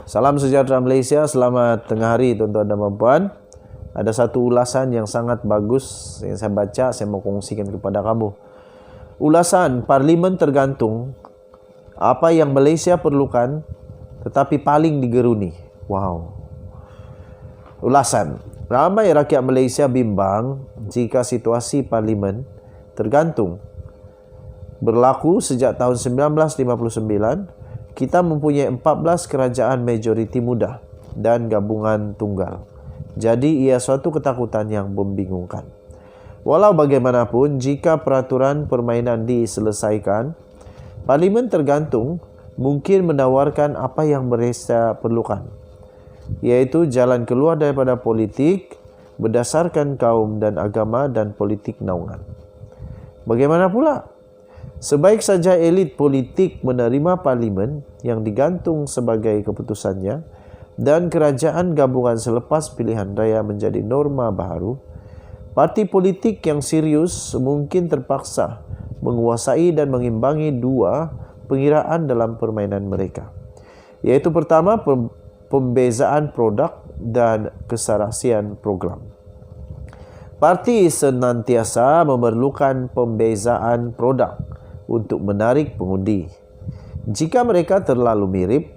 Salam sejahtera Malaysia, selamat tengah hari tuan-tuan dan puan-puan. Ada satu ulasan yang sangat bagus yang saya baca, saya mau kongsikan kepada kamu. Ulasan Parlimen tergantung apa yang Malaysia perlukan tetapi paling digeruni. Wow. Ulasan, ramai rakyat Malaysia bimbang jika situasi Parlimen tergantung. Berlaku sejak tahun 1959, kita mempunyai 14 kerajaan majoriti muda dan gabungan tunggal. Jadi ia suatu ketakutan yang membingungkan. Walau bagaimanapun, jika peraturan permainan diselesaikan, Parlimen tergantung mungkin menawarkan apa yang mereka perlukan, yaitu jalan keluar daripada politik berdasarkan kaum dan agama dan politik naungan. Bagaimana pula? Sebaik saja elit politik menerima Parlimen yang digantung sebagai keputusannya dan kerajaan gabungan selepas pilihan raya menjadi norma baru, parti politik yang serius mungkin terpaksa menguasai dan mengimbangi dua pengiraan dalam permainan mereka, yaitu pertama pembezaan produk dan keserasian program. Parti senantiasa memerlukan pembezaan produk untuk menarik pengundi. Jika mereka terlalu mirip,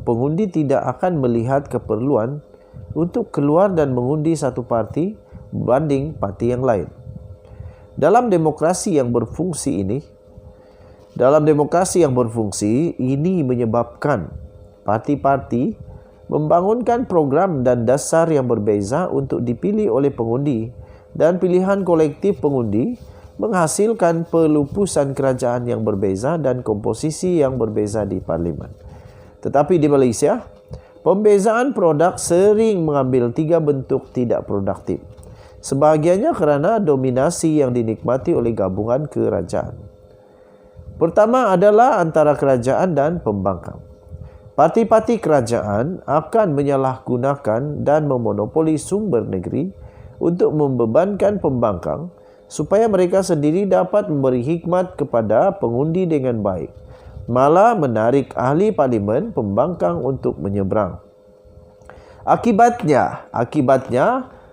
pengundi tidak akan melihat keperluan untuk keluar dan mengundi satu parti berbanding parti yang lain. Dalam demokrasi yang berfungsi ini menyebabkan parti-parti membangunkan program dan dasar yang berbeza untuk dipilih oleh pengundi, dan pilihan kolektif pengundi menghasilkan pelupusan kerajaan yang berbeza dan komposisi yang berbeza di Parlimen. Tetapi di Malaysia, pembezaan produk sering mengambil tiga bentuk tidak produktif. Sebahagiannya kerana dominasi yang dinikmati oleh gabungan kerajaan. Pertama adalah antara kerajaan dan pembangkang. Parti-parti kerajaan akan menyalahgunakan dan memonopoli sumber negeri untuk membebankan pembangkang supaya mereka sendiri dapat memberi hikmat kepada pengundi dengan baik, malah menarik ahli Parlimen pembangkang untuk menyeberang. Akibatnya,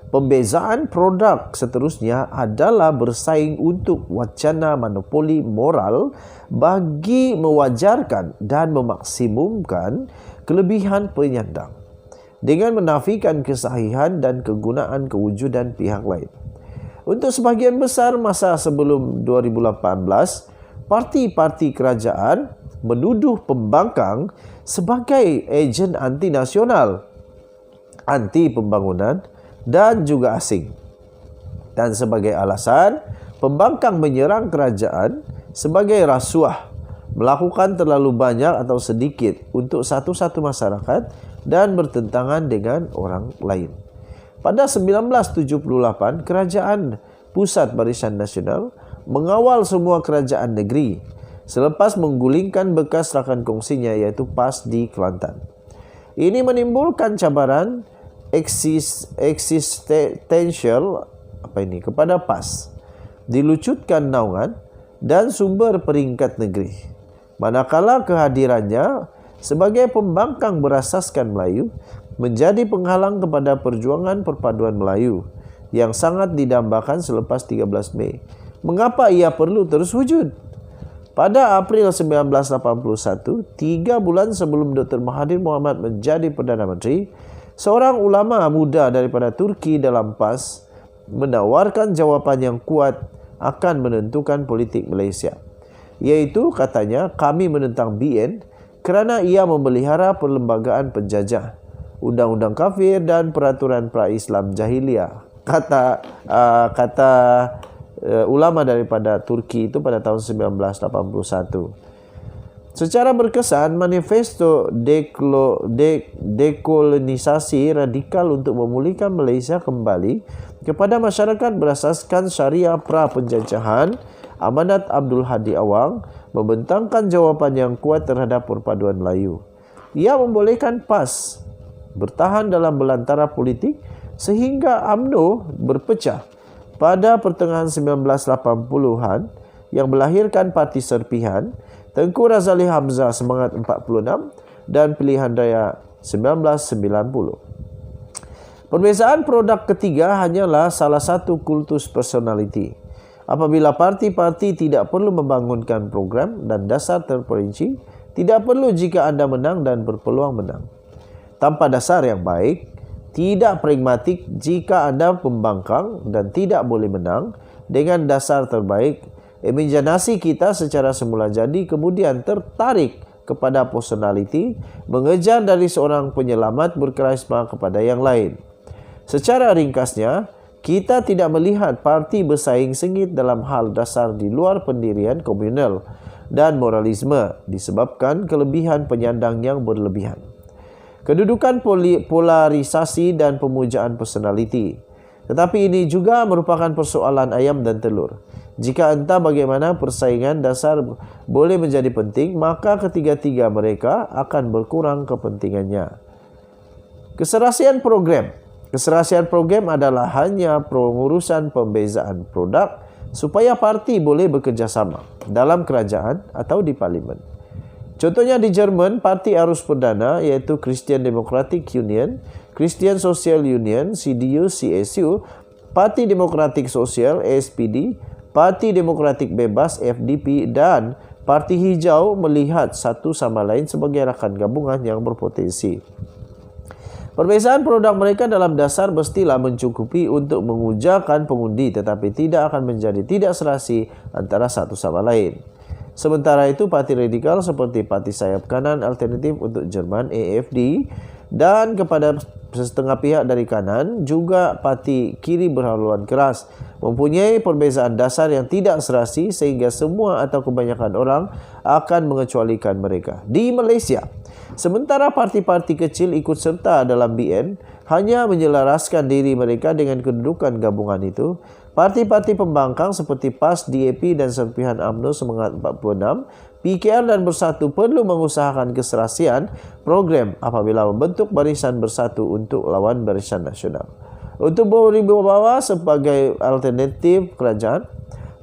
pembezaan produk seterusnya adalah bersaing untuk wacana monopoli moral bagi mewajarkan dan memaksimumkan kelebihan penyandang dengan menafikan kesahihan dan kegunaan kewujudan pihak lain. Untuk sebahagian besar masa sebelum 2018, parti-parti kerajaan menuduh pembangkang sebagai ejen anti-nasional, anti-pembangunan dan juga asing. Dan sebagai alasan, pembangkang menyerang kerajaan sebagai rasuah, melakukan terlalu banyak atau sedikit untuk satu-satu masyarakat dan bertentangan dengan orang lain. Pada 1978, Kerajaan Pusat Barisan Nasional mengawal semua kerajaan negeri selepas menggulingkan bekas rakan kongsinya iaitu PAS di Kelantan. Ini menimbulkan cabaran eksistensial kepada PAS, dilucutkan naungan dan sumber peringkat negeri. Manakala kehadirannya sebagai pembangkang berasaskan Melayu menjadi penghalang kepada perjuangan perpaduan Melayu yang sangat didambakan selepas 13 Mei. Mengapa ia perlu terus wujud? Pada April 1981, 3 bulan sebelum Dr. Mahathir Mohamad menjadi Perdana Menteri, seorang ulama muda daripada Turki dalam PAS menawarkan jawapan yang kuat akan menentukan politik Malaysia. Iaitu katanya, kami menentang BN kerana ia memelihara perlembagaan penjajah, undang-undang kafir dan peraturan pra-Islam jahiliyah. Kata ulama daripada Turki itu pada tahun 1981. Secara berkesan, manifesto dekolonisasi radikal untuk memulihkan Malaysia kembali kepada masyarakat berasaskan syariah pra-penjajahan amanat Abdul Hadi Awang membentangkan jawapan yang kuat terhadap perpaduan Melayu. Ia membolehkan PAS bertahan dalam belantara politik sehingga UMNO berpecah pada pertengahan 1980-an yang melahirkan Parti Serpihan, Tengku Razali Hamzah Semangat 46 dan Pilihan Raya 1990. Perbezaan produk ketiga hanyalah salah satu kultus personality. Apabila parti-parti tidak perlu membangunkan program dan dasar terperinci, tidak perlu jika anda menang dan berpeluang menang. Tanpa dasar yang baik, tidak pragmatik jika anda pembangkang dan tidak boleh menang. Dengan dasar terbaik, imajinasi kita secara semula jadi kemudian tertarik kepada personality, mengejar dari seorang penyelamat berkarisma kepada yang lain. Secara ringkasnya, kita tidak melihat parti bersaing sengit dalam hal dasar di luar pendirian komunal dan moralisme disebabkan kelebihan penyandang yang berlebihan. Kedudukan polarisasi dan pemujaan personality. Tetapi ini juga merupakan persoalan ayam dan telur. Jika entah bagaimana persaingan dasar boleh menjadi penting, maka ketiga-tiga mereka akan berkurang kepentingannya. Keserasian program. Keserasian program adalah hanya pengurusan pembezaan produk supaya parti boleh bekerjasama dalam kerajaan atau di parlimen. Contohnya di Jerman, parti arus perdana iaitu Christian Democratic Union, Christian Social Union, CDU-CSU, Parti Demokratik Sosial, SPD, Parti Demokratik Bebas, FDP, dan Parti Hijau melihat satu sama lain sebagai rakan gabungan yang berpotensi. Perbezaan produk mereka dalam dasar mestilah mencukupi untuk mengujakan pengundi, tetapi tidak akan menjadi tidak serasi antara satu sama lain. Sementara itu, parti radikal seperti Parti Sayap Kanan Alternatif untuk Jerman, AFD, dan kepada setengah pihak dari kanan, juga parti kiri berhaluan keras, mempunyai perbezaan dasar yang tidak serasi sehingga semua atau kebanyakan orang akan mengecualikan mereka. Di Malaysia, sementara parti-parti kecil ikut serta dalam BN, hanya menyelaraskan diri mereka dengan kedudukan gabungan itu, parti-parti pembangkang seperti PAS, DAP dan Serpihan UMNO Semangat 46, PKR dan Bersatu perlu mengusahakan keserasian program apabila membentuk barisan bersatu untuk lawan barisan nasional. Untuk berwibawa sebagai alternatif kerajaan,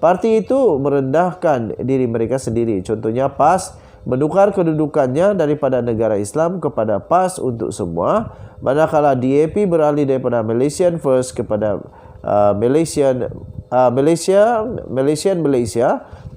parti itu merendahkan diri mereka sendiri. Contohnya PAS menukar kedudukannya daripada negara Islam kepada PAS untuk semua, manakala DAP beralih daripada Malaysian First kepada Malaysian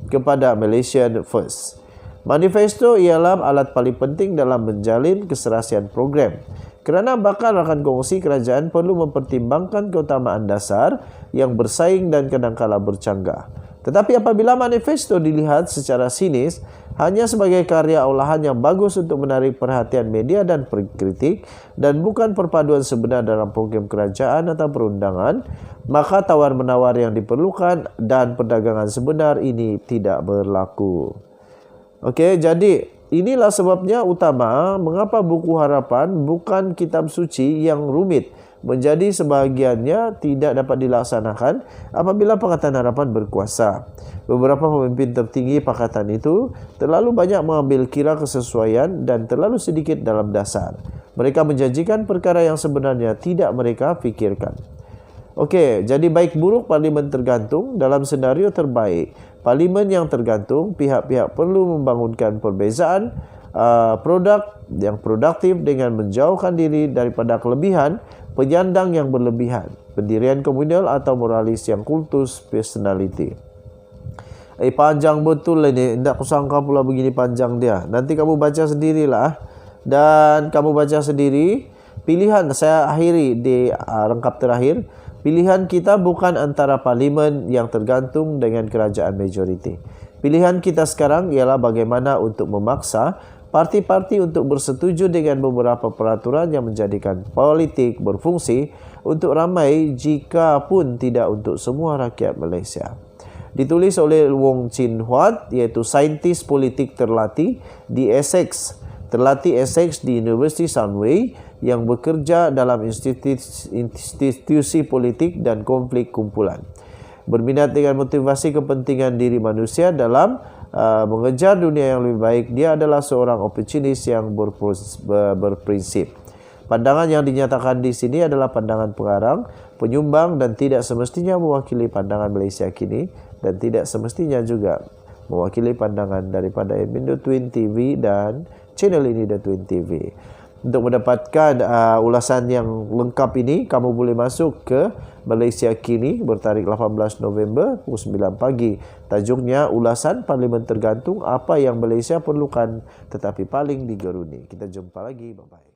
kepada Malaysian First. Manifesto ialah alat paling penting dalam menjalin keserasian program. Kerana bakal rakan kongsi kerajaan perlu mempertimbangkan keutamaan dasar yang bersaing dan kadangkala bercanggah. Tetapi apabila manifesto dilihat secara sinis hanya sebagai karya olahan yang bagus untuk menarik perhatian media dan kritik dan bukan perpaduan sebenar dalam program kerajaan atau perundangan, maka tawar-menawar yang diperlukan dan perdagangan sebenar ini tidak berlaku. Okey, jadi inilah sebabnya utama mengapa buku harapan bukan kitab suci yang rumit menjadi sebahagiannya tidak dapat dilaksanakan apabila Pakatan Harapan berkuasa. Beberapa pemimpin tertinggi pakatan itu terlalu banyak mengambil kira kesesuaian dan terlalu sedikit dalam dasar. Mereka menjanjikan perkara yang sebenarnya tidak mereka fikirkan. Okey, jadi baik buruk parlimen tergantung. Dalam senario terbaik parlimen yang tergantung, pihak-pihak perlu membangunkan perbezaan produk yang produktif dengan menjauhkan diri daripada kelebihan penyandang yang berlebihan, pendirian komunal atau moralis yang kultus personality. Panjang betul ini. Tak kusangka pula begini panjang dia. Nanti kamu baca sendirilah. Dan kamu baca sendiri. Pilihan, saya akhiri di rangkap terakhir. Pilihan kita bukan antara parlimen yang tergantung dengan kerajaan majoriti. Pilihan kita sekarang ialah bagaimana untuk memaksa parti-parti untuk bersetuju dengan beberapa peraturan yang menjadikan politik berfungsi untuk ramai jika pun tidak untuk semua rakyat Malaysia. Ditulis oleh Wong Chin Huat, iaitu saintis politik terlatih di Essex, di University Sunway yang bekerja dalam institusi politik dan konflik kumpulan. Berminat dengan motivasi kepentingan diri manusia dalam mengejar dunia yang lebih baik, dia adalah seorang opportunis yang berprinsip. Pandangan yang dinyatakan di sini adalah pandangan pengarang, penyumbang dan tidak semestinya mewakili pandangan Malaysia kini dan tidak semestinya juga mewakili pandangan daripada admin The Twin TV dan channel ini The Twin TV. Untuk mendapatkan ulasan yang lengkap ini, kamu boleh masuk ke Malaysia Kini bertarikh 18 November pukul 9 pagi. Tajuknya ulasan Parlimen tergantung apa yang Malaysia perlukan tetapi paling digeruni. Kita jumpa lagi. Bye-bye.